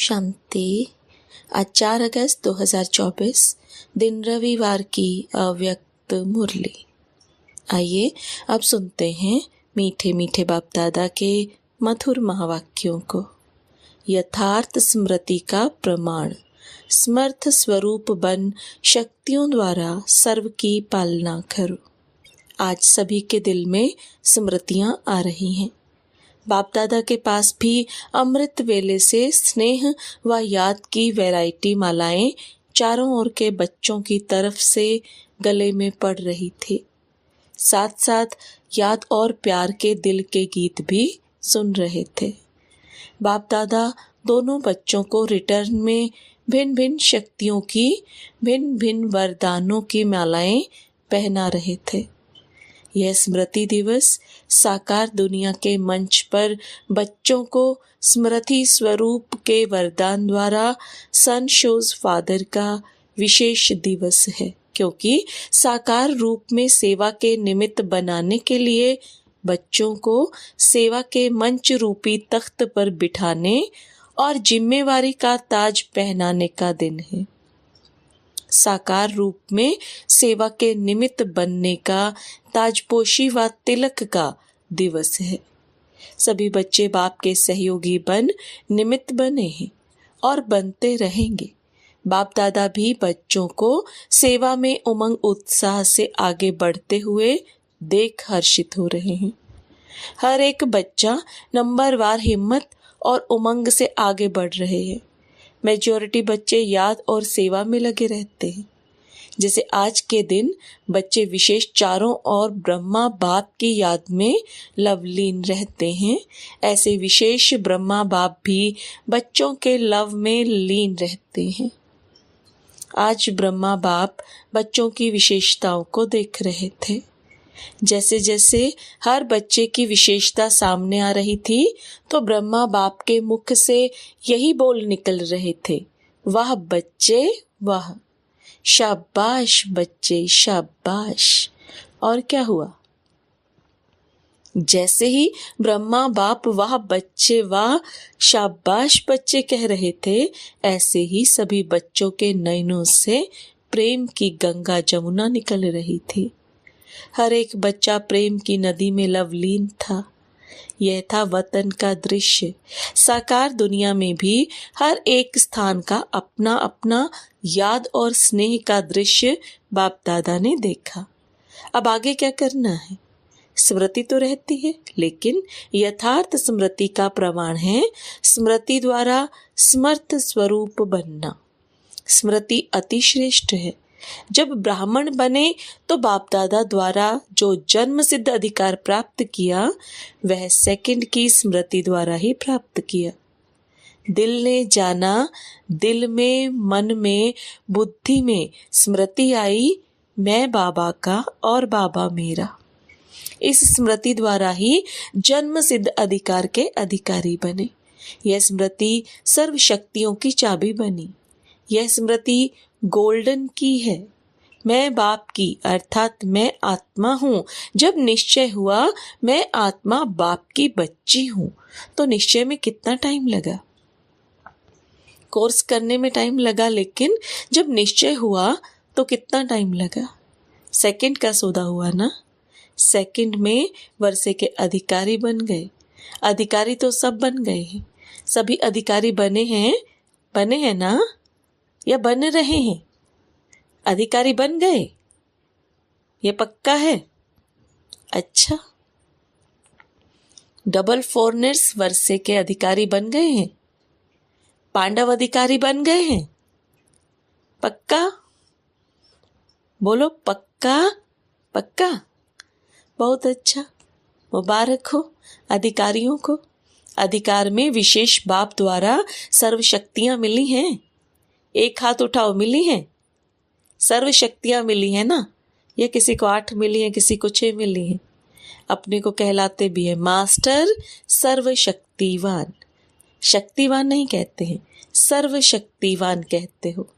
शांति। आज 4 अगस्त 2024 दिन रविवार की अव्यक्त मुरली। आइए अब सुनते हैं मीठे मीठे बाप दादा के मधुर महावाक्यों को। यथार्थ स्मृति का प्रमाण। समर्थ स्वरूप बन शक्तियों द्वारा सर्व की पालना करो। आज सभी के दिल में स्मृतियां आ रही हैं। बाप दादा के पास भी अमृत वेले से स्नेह व याद की वैरायटी मालाएं चारों ओर के बच्चों की तरफ से गले में पड़ रही थी। साथ साथ याद और प्यार के दिल के गीत भी सुन रहे थे। बाप दादा दोनों बच्चों को रिटर्न में भिन्न भिन्न शक्तियों की भिन्न भिन्न वरदानों की मालाएं पहना रहे थे। यह स्मृति दिवस साकार दुनिया के मंच पर बच्चों को स्मृति स्वरूप के वरदान द्वारा सन शोज फादर का विशेष दिवस है, क्योंकि साकार रूप में सेवा के निमित्त बनाने के लिए बच्चों को सेवा के मंच रूपी तख्त पर बिठाने और जिम्मेवारी का ताज पहनाने का दिन है। साकार रूप में सेवा के निमित्त बनने का ताजपोशी व तिलक का दिवस है। सभी बच्चे बाप के सहयोगी बन निमित्त बने हैं और बनते रहेंगे। बाप दादा भी बच्चों को सेवा में उमंग उत्साह से आगे बढ़ते हुए देख हर्षित हो रहे हैं। हर एक बच्चा नंबरवार हिम्मत और उमंग से आगे बढ़ रहे हैं। मेजॉरिटी बच्चे याद और सेवा में लगे रहते हैं। जैसे आज के दिन बच्चे विशेष चारों ओर ब्रह्मा बाप की याद में लवलीन रहते हैं, ऐसे विशेष ब्रह्मा बाप भी बच्चों के लव में लीन रहते हैं। आज ब्रह्मा बाप बच्चों की विशेषताओं को देख रहे थे। जैसे जैसे हर बच्चे की विशेषता सामने आ रही थी तो ब्रह्मा बाप के मुख से यही बोल निकल रहे थे, वाह बच्चे वाह, शाबाश बच्चे शाबाश। और क्या हुआ? जैसे ही ब्रह्मा बाप वाह बच्चे वाह शाबाश बच्चे कह रहे थे, ऐसे ही सभी बच्चों के नयनों से प्रेम की गंगा जमुना निकल रही थी। हर एक बच्चा प्रेम की नदी में लवलीन था। यह था वतन का दृश्य। साकार दुनिया में भी हर एक स्थान का अपना अपना याद और स्नेह का दृश्य बाप दादा ने देखा। अब आगे क्या करना है? स्मृति तो रहती है, लेकिन यथार्थ स्मृति का प्रमाण है स्मृति द्वारा समर्थ स्वरूप बनना। स्मृति अति श्रेष्ठ है। जब ब्राह्मण बने तो बाप दादा द्वारा जो जन्म सिद्ध अधिकार प्राप्त किया वह सेकंड की स्मृति द्वारा ही प्राप्त किया। दिल ने जाना, दिल में मन में बुद्धि में स्मृति आई, मैं बाबा का और बाबा मेरा। इस स्मृति द्वारा ही जन्म सिद्ध अधिकार के अधिकारी बने। यह स्मृति सर्व शक्तियों की चाबी बनी। यह स्मृति गोल्डन की है। मैं बाप की अर्थात मैं आत्मा हूँ। जब निश्चय हुआ मैं आत्मा बाप की बच्ची हूँ, तो निश्चय में कितना टाइम लगा? कोर्स करने में टाइम लगा, लेकिन जब निश्चय हुआ तो कितना टाइम लगा? सेकंड का सौदा हुआ ना। सेकंड में वर्षे के अधिकारी बन गए। अधिकारी तो सब बन गए हैं। सभी अधिकारी बने हैं ना, या बन रहे हैं? अधिकारी बन गए, ये पक्का है? अच्छा, डबल फॉरनर्स वर्षे के अधिकारी बन गए हैं। पांडव अधिकारी बन गए हैं। पक्का बोलो, पक्का पक्का। बहुत अच्छा, मुबारक हो अधिकारियों को। अधिकार में विशेष बाप द्वारा सर्व शक्तियां मिली हैं। एक हाथ उठाओ, मिली हैं? सर्व शक्तियां मिली हैं ना। या किसी को 8 मिली हैं, किसी को 6 मिली हैं। अपने को कहलाते भी है मास्टर सर्वशक्तिवान। शक्तिवान नहीं कहते हैं, सर्वशक्तिवान कहते हो।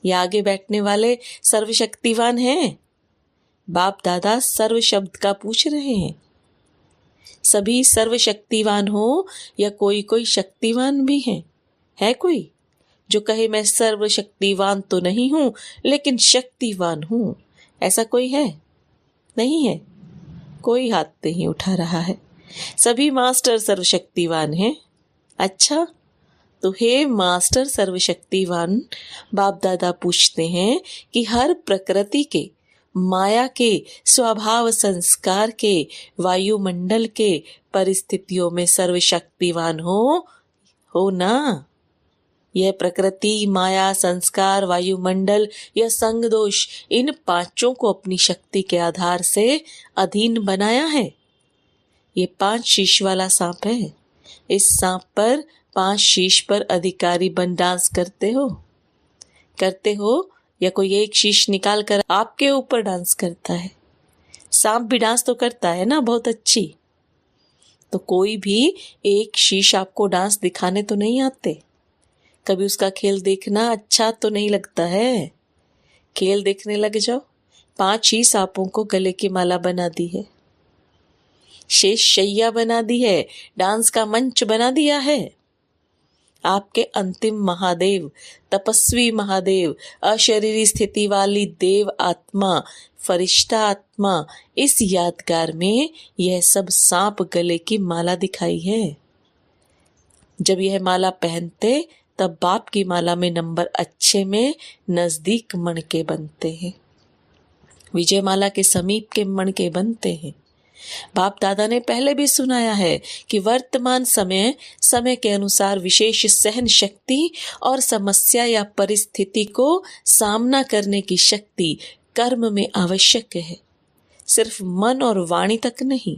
या आगे बैठने वाले सर्वशक्तिवान हैं? बाप दादा सर्व शब्द का पूछ रहे हैं। सभी सर्वशक्तिवान हो या कोई कोई शक्तिवान भी हैं, है कोई जो कहे मैं सर्वशक्तिवान तो नहीं हूं लेकिन शक्तिवान हूं? ऐसा कोई है? नहीं है। कोई हाथ नहीं उठा रहा है। सभी मास्टर सर्वशक्तिवान हैं। अच्छा, तो हे मास्टर सर्वशक्तिवान, बाप दादा पूछते हैं कि हर प्रकृति के, माया के, स्वभाव संस्कार के, वायुमंडल के, परिस्थितियों में सर्वशक्तिवान हो ना? यह प्रकृति, माया, संस्कार, वायुमंडल या संग दोष, इन पांचों को अपनी शक्ति के आधार से अधीन बनाया है। ये 5 शीश वाला सांप है। इस सांप पर 5 शीश पर अधिकारी बन डांस करते हो या कोई एक शीश निकाल कर आपके ऊपर डांस करता है? सांप भी डांस तो करता है ना, बहुत अच्छी। तो कोई भी एक शीश आपको डांस दिखाने तो नहीं आते। कभी उसका खेल देखना अच्छा तो नहीं लगता है। खेल देखने लग जाओ। 5 ही सांपों को गले की माला बना दी है, शेष शैया बना दी है, डांस का मंच बना दिया है। आपके अंतिम महादेव, तपस्वी महादेव, अशरीरी स्थिति वाली देव आत्मा, फरिश्ता आत्मा, इस यादगार में यह सब सांप गले की माला दिखाई है। जब यह माला पहनते तब बाप की माला में नंबर अच्छे में नजदीक मणके बनते हैं, विजय माला के समीप के मणके बनते हैं। बाप दादा ने पहले भी सुनाया है कि वर्तमान समय के अनुसार विशेष सहन शक्ति और समस्या या परिस्थिति को सामना करने की शक्ति कर्म में आवश्यक है। सिर्फ मन और वाणी तक नहीं,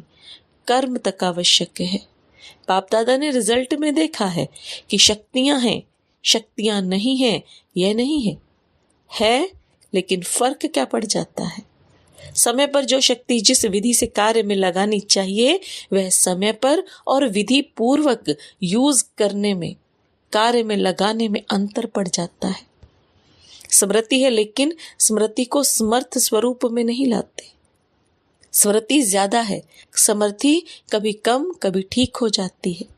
कर्म तक आवश्यक है। बाप दादा ने रिजल्ट में देखा है कि शक्तियां हैं, शक्तियां नहीं है, यह नहीं है लेकिन फर्क क्या पड़ जाता है? समय पर जो शक्ति जिस विधि से कार्य में लगानी चाहिए वह समय पर और विधि पूर्वक यूज करने में, कार्य में लगाने में अंतर पड़ जाता है। स्मृति है लेकिन स्मृति को समर्थ स्वरूप में नहीं लाते। स्मृति ज्यादा है, समर्थी कभी कम कभी ठीक हो जाती है।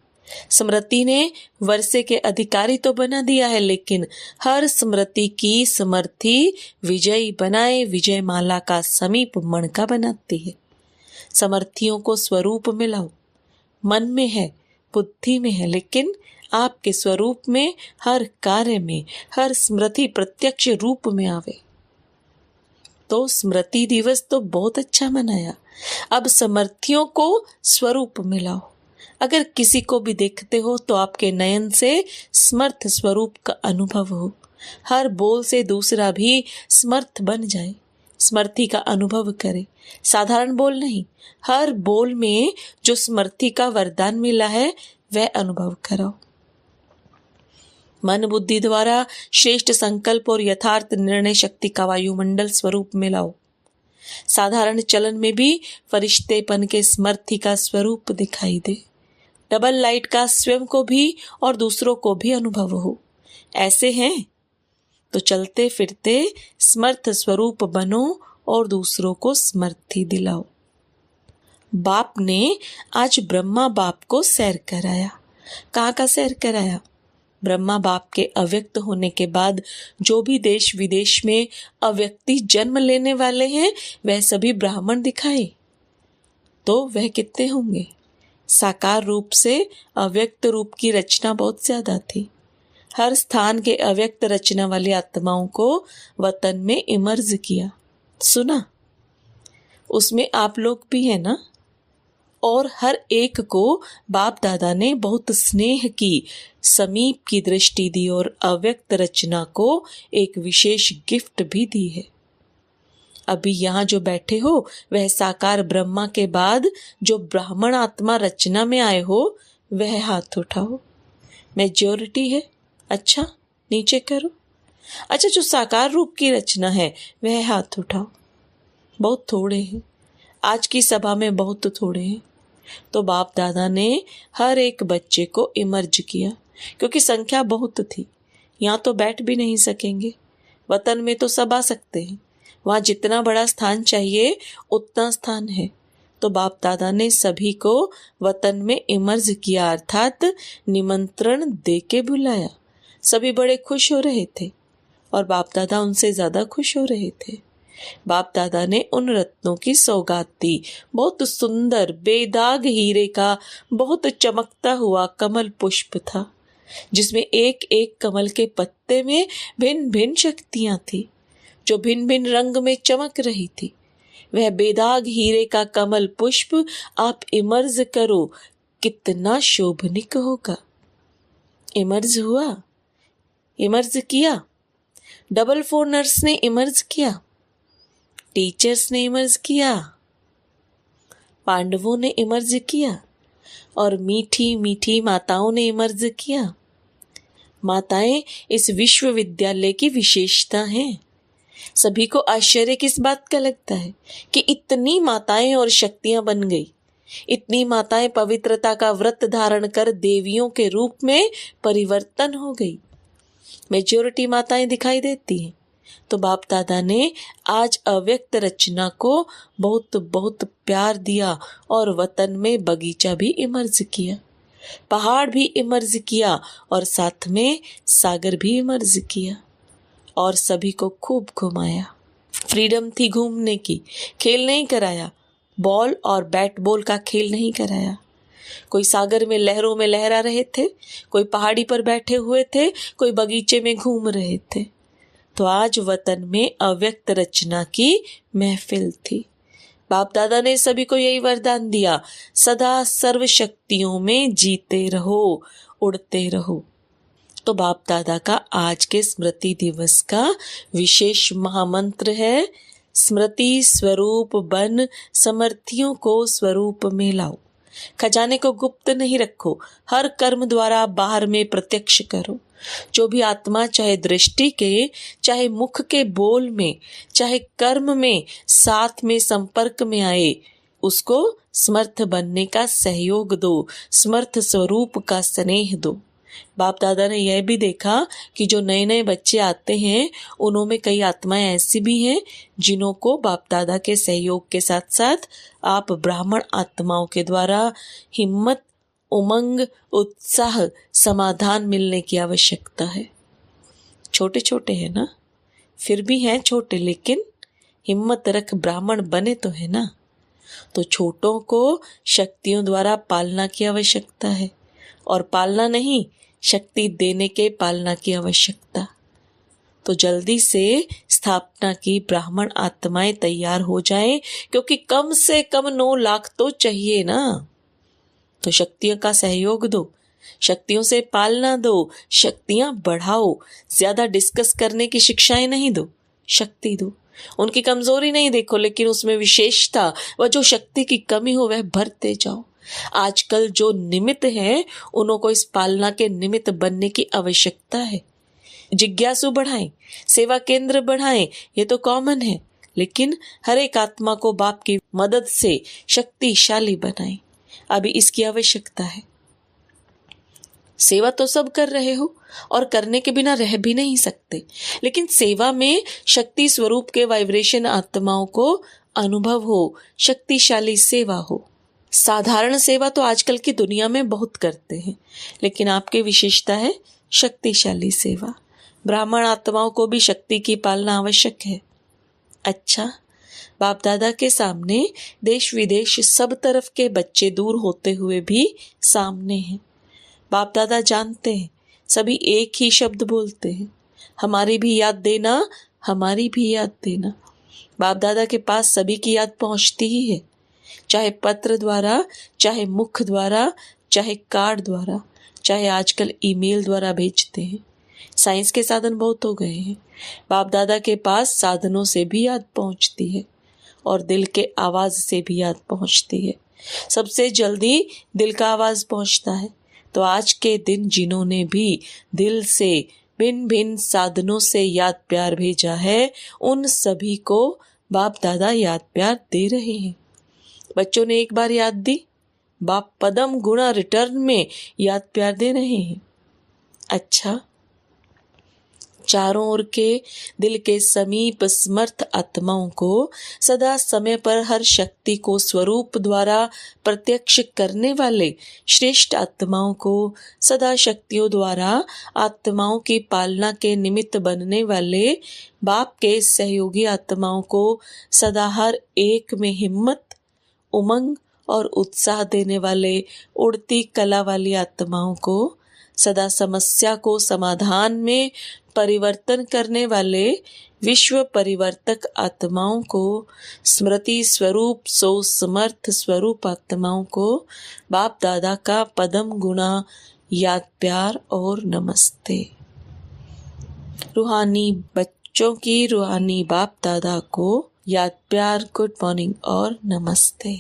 स्मृति ने वर्षे के अधिकारी तो बना दिया है लेकिन हर स्मृति की समर्थी विजयी बनाए विजय माला का समीप मणका बनाती है। समर्थियों को स्वरूप में लाओ। मन में है, बुद्धि में है, लेकिन आपके स्वरूप में, हर कार्य में, हर स्मृति प्रत्यक्ष रूप में आवे। तो स्मृति दिवस तो बहुत अच्छा मनाया। अब समर्थियों को स्वरूप में लाओ। अगर किसी को भी देखते हो तो आपके नयन से समर्थ स्वरूप का अनुभव हो। हर बोल से दूसरा भी समर्थ बन जाए, समर्थी का अनुभव करे। साधारण बोल नहीं, हर बोल में जो समर्थी का वरदान मिला है वह अनुभव कराओ। मन बुद्धि द्वारा श्रेष्ठ संकल्प और यथार्थ निर्णय शक्ति का वायुमंडल स्वरूप में लाओ। साधारण चलन में भी फरिश्तेपन के समर्थी का स्वरूप दिखाई दे। डबल लाइट का स्वयं को भी और दूसरों को भी अनुभव हो। ऐसे हैं तो चलते फिरते समर्थ स्वरूप बनो और दूसरों को समर्थी दिलाओ। बाप ने आज ब्रह्मा बाप को सैर कराया। कहाँ का सैर कराया? ब्रह्मा बाप के अव्यक्त होने के बाद जो भी देश विदेश में अव्यक्ति जन्म लेने वाले हैं वह सभी ब्राह्मण दिखाए। तो वह कितने होंगे? साकार रूप से अव्यक्त रूप की रचना बहुत ज्यादा थी। हर स्थान के अव्यक्त रचना वाली आत्माओं को वतन में इमर्ज किया। सुना? उसमें आप लोग भी हैं ना? और हर एक को बाप दादा ने बहुत स्नेह की समीप की दृष्टि दी और अव्यक्त रचना को एक विशेष गिफ्ट भी दी है। अभी यहाँ जो बैठे हो वह साकार ब्रह्मा के बाद जो ब्राह्मण आत्मा रचना में आए हो वह हाथ उठाओ। मेजॉरिटी है, अच्छा नीचे करो। अच्छा, जो साकार रूप की रचना है वह हाथ उठाओ। बहुत थोड़े हैं, आज की सभा में बहुत थोड़े हैं। तो बाप दादा ने हर एक बच्चे को इमर्ज किया क्योंकि संख्या बहुत थी। यहाँ तो बैठ भी नहीं सकेंगे। वतन में तो सब आ सकते हैं, वहाँ जितना बड़ा स्थान चाहिए उतना स्थान है। तो बाप दादा ने सभी को वतन में इमर्ज किया, अर्थात निमंत्रण दे के बुलाया। सभी बड़े खुश हो रहे थे और बाप दादा उनसे ज्यादा खुश हो रहे थे। बाप दादा ने उन रत्नों की सौगात दी। बहुत सुंदर बेदाग हीरे का बहुत चमकता हुआ कमल पुष्प था, जिसमें एक एक कमल के पत्ते में भिन्न भिन्न शक्तियां थी, जो भिन्न भिन्न रंग में चमक रही थी। वह बेदाग हीरे का कमल पुष्प आप इमर्ज करो, कितना शोभनिक होगा। इमर्ज हुआ, इमर्ज किया, डबल फोनर्स ने इमर्ज किया, टीचर्स ने इमर्ज किया, पांडवों ने इमर्ज किया और मीठी मीठी माताओं ने इमर्ज किया। माताएं इस विश्वविद्यालय की विशेषता हैं। सभी को आश्चर्य किस बात का लगता है कि इतनी माताएं और शक्तियां बन गई। इतनी माताएं पवित्रता का व्रत धारण कर देवियों के रूप में परिवर्तन हो गई। मेजॉरिटी माताएं दिखाई देती हैं। तो बाप दादा ने आज अव्यक्त रचना को बहुत बहुत प्यार दिया और वतन में बगीचा भी इमर्ज किया, पहाड़ भी इमर्ज किया और साथ में सागर भी इमर्ज किया और सभी को खूब घुमाया। फ्रीडम थी घूमने की, खेल नहीं कराया, बॉल और बैट बॉल का खेल नहीं कराया। कोई सागर में लहरों में लहरा रहे थे, कोई पहाड़ी पर बैठे हुए थे, कोई बगीचे में घूम रहे थे। तो आज वतन में अव्यक्त रचना की महफिल थी। बाप दादा ने सभी को यही वरदान दिया, सदा सर्व शक्तियों में जीते रहो, उड़ते रहो। तो बाप दादा का आज के स्मृति दिवस का विशेष महामंत्र है, स्मृति स्वरूप बन समर्थियों को स्वरूप में लाओ। खजाने को गुप्त नहीं रखो, हर कर्म द्वारा बाहर में प्रत्यक्ष करो। जो भी आत्मा चाहे दृष्टि के, चाहे मुख के बोल में, चाहे कर्म में साथ में संपर्क में आए, उसको समर्थ बनने का सहयोग दो, समर्थ स्वरूप का स्नेह दो। बाप दादा ने यह भी देखा कि जो नए नए बच्चे आते हैं उनमें कई आत्माएं ऐसी भी हैं जिन्हों को बाप दादा के सहयोग के साथ साथ आप ब्राह्मण आत्माओं के द्वारा हिम्मत, उमंग, उत्साह, समाधान मिलने की आवश्यकता है। छोटे छोटे हैं ना, फिर भी हैं छोटे, लेकिन हिम्मत रख ब्राह्मण बने तो है ना। तो छोटों को शक्तियों द्वारा पालना की आवश्यकता है और पालना नहीं, शक्ति देने के पालना की आवश्यकता। तो जल्दी से स्थापना की ब्राह्मण आत्माएं तैयार हो जाएं, क्योंकि कम से कम 9 लाख तो चाहिए ना। तो शक्तियों का सहयोग दो, शक्तियों से पालना दो, शक्तियां बढ़ाओ। ज्यादा डिस्कस करने की शिक्षाएं नहीं दो, शक्ति दो। उनकी कमजोरी नहीं देखो, लेकिन उसमें विशेषता, वह जो शक्ति की कमी हो वह भरते जाओ। आजकल जो निमित्त हैं उन्हों को इस पालना के निमित्त बनने की आवश्यकता है। जिज्ञासु बढ़ाएं, सेवा केंद्र बढ़ाएं, ये तो कॉमन है, लेकिन हर एक आत्मा को बाप की मदद से शक्तिशाली बनाएं। अभी इसकी आवश्यकता है। सेवा तो सब कर रहे हो और करने के बिना रह भी नहीं सकते, लेकिन सेवा में शक्ति स्वरूप के वाइब्रेशन आत्माओं को अनुभव हो, शक्तिशाली सेवा हो। साधारण सेवा तो आजकल की दुनिया में बहुत करते हैं, लेकिन आपकी विशेषता है शक्तिशाली सेवा। ब्राह्मण आत्माओं को भी शक्ति की पालना आवश्यक है। अच्छा, बाप दादा के सामने देश विदेश सब तरफ के बच्चे दूर होते हुए भी सामने हैं। बाप दादा जानते हैं, सभी एक ही शब्द बोलते हैं, हमारी भी याद देना, हमारी भी याद देना। बाप दादा के पास सभी की याद पहुंचती ही है, चाहे पत्र द्वारा, चाहे मुख द्वारा, चाहे कार्ड द्वारा, चाहे आजकल ईमेल द्वारा भेजते हैं। साइंस के साधन बहुत हो गए हैं, बाप दादा के पास साधनों से भी याद पहुंचती है और दिल के आवाज से भी याद पहुंचती है। सबसे जल्दी दिल का आवाज पहुंचता है। तो आज के दिन जिन्होंने भी दिल से भिन्न भिन्न साधनों से याद प्यार भेजा है, उन सभी को बाप दादा याद प्यार दे रहे हैं। बच्चों ने एक बार याद दी, बाप पदम गुणा रिटर्न में याद प्यार दे रहे हैं। अच्छा, चारों ओर के दिल के समीप समर्थ आत्माओं को सदा समय पर हर शक्ति को स्वरूप द्वारा प्रत्यक्ष करने वाले श्रेष्ठ आत्माओं को सदा शक्तियों द्वारा आत्माओं की पालना के निमित्त बनने वाले बाप के सहयोगी आत्माओं को सदा हर एक में हिम्मत, उमंग और उत्साह देने वाले उड़ती कला वाली आत्माओं को सदा समस्या को समाधान में परिवर्तन करने वाले विश्व परिवर्तक आत्माओं को, स्मृति स्वरूप सो समर्थ स्वरूप आत्माओं को बाप दादा का पदम गुणा याद प्यार और नमस्ते। रूहानी बच्चों की रूहानी बाप दादा को याद प्यार, गुड मॉर्निंग और नमस्ते।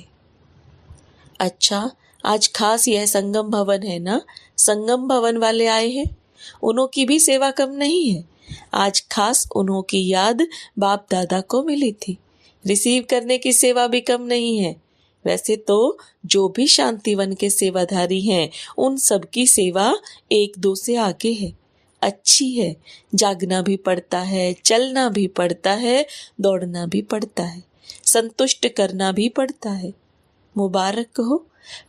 अच्छा, आज खास यह संगम भवन है ना, संगम भवन वाले आए हैं, उन्हों की भी सेवा कम नहीं है। आज खास उन्हों की याद बाप दादा को मिली थी, रिसीव करने की सेवा भी कम नहीं है। वैसे तो जो भी शांतिवन के सेवाधारी हैं, उन सबकी सेवा एक दो से आगे है, अच्छी है। जागना भी पड़ता है, चलना भी पड़ता है, दौड़ना भी पड़ता है, संतुष्ट करना भी पड़ता है। मुबारक हो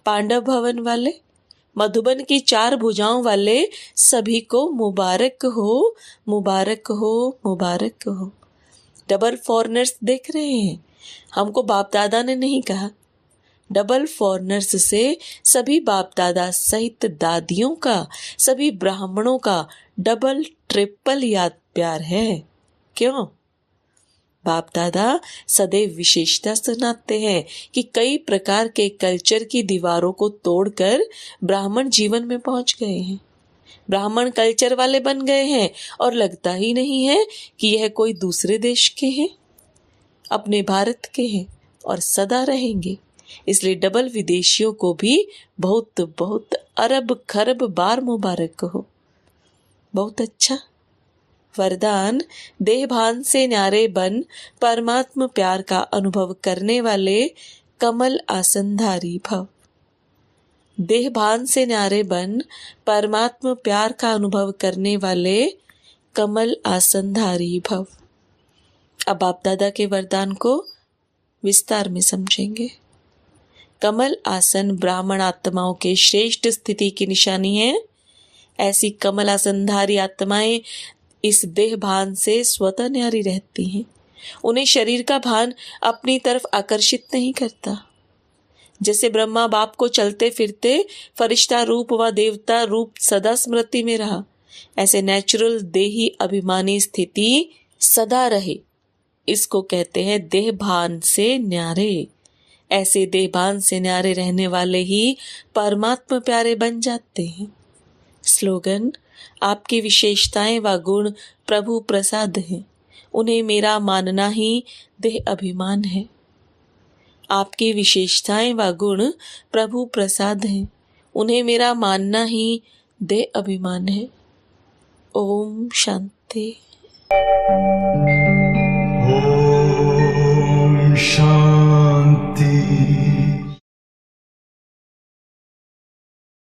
पांडव भवन वाले, मधुबन की 4 भुजाओं वाले सभी को मुबारक हो, मुबारक हो, मुबारक हो। डबल फॉरनर्स देख रहे हैं, हमको बाप दादा ने नहीं कहा, डबल फॉरनर्स से सभी बाप दादा सहित दादियों का, सभी ब्राह्मणों का डबल ट्रिपल याद प्यार है। क्यों? बाप दादा सदैव विशेषता सुनाते हैं कि कई प्रकार के कल्चर की दीवारों को तोड़कर ब्राह्मण जीवन में पहुंच गए हैं, ब्राह्मण कल्चर वाले बन गए हैं और लगता ही नहीं है कि यह कोई दूसरे देश के हैं, अपने भारत के हैं और सदा रहेंगे। इसलिए डबल विदेशियों को भी बहुत बहुत अरब खरब बार मुबारक हो। बहुत अच्छा वरदान, देह भान से न्यारे बन परमात्म प्यार का अनुभव करने वाले कमल आसनधारी भव। देह भान से न्यारे बन परमात्म प्यार का अनुभव करने वाले कमल आसनधारी भव। अब बाप दादा के वरदान को विस्तार में समझेंगे। कमल आसन ब्राह्मण आत्माओं के श्रेष्ठ स्थिति की निशानी है। ऐसी कमल आसनधारी आत्माएं इस देह भान से स्वतः न्यारी रहती हैं। उन्हें शरीर का भान अपनी तरफ आकर्षित नहीं करता। जैसे ब्रह्मा बाप को चलते फिरते फरिश्ता रूप व देवता रूप सदा स्मृति में रहा, ऐसे नेचुरल देही अभिमानी स्थिति सदा रहे। इसको कहते हैं देह भान से न्यारे। ऐसे देह भान से न्यारे रहने वाले ही परमात्मा प्यारे बन जाते हैं। स्लोगन, आपकी विशेषताएं व गुण प्रभु प्रसाद हैं, उन्हें मेरा मानना ही देह अभिमान है। आपकी विशेषताएं व गुण प्रभु प्रसाद हैं, उन्हें मेरा मानना ही देह अभिमान है। ओम शांति।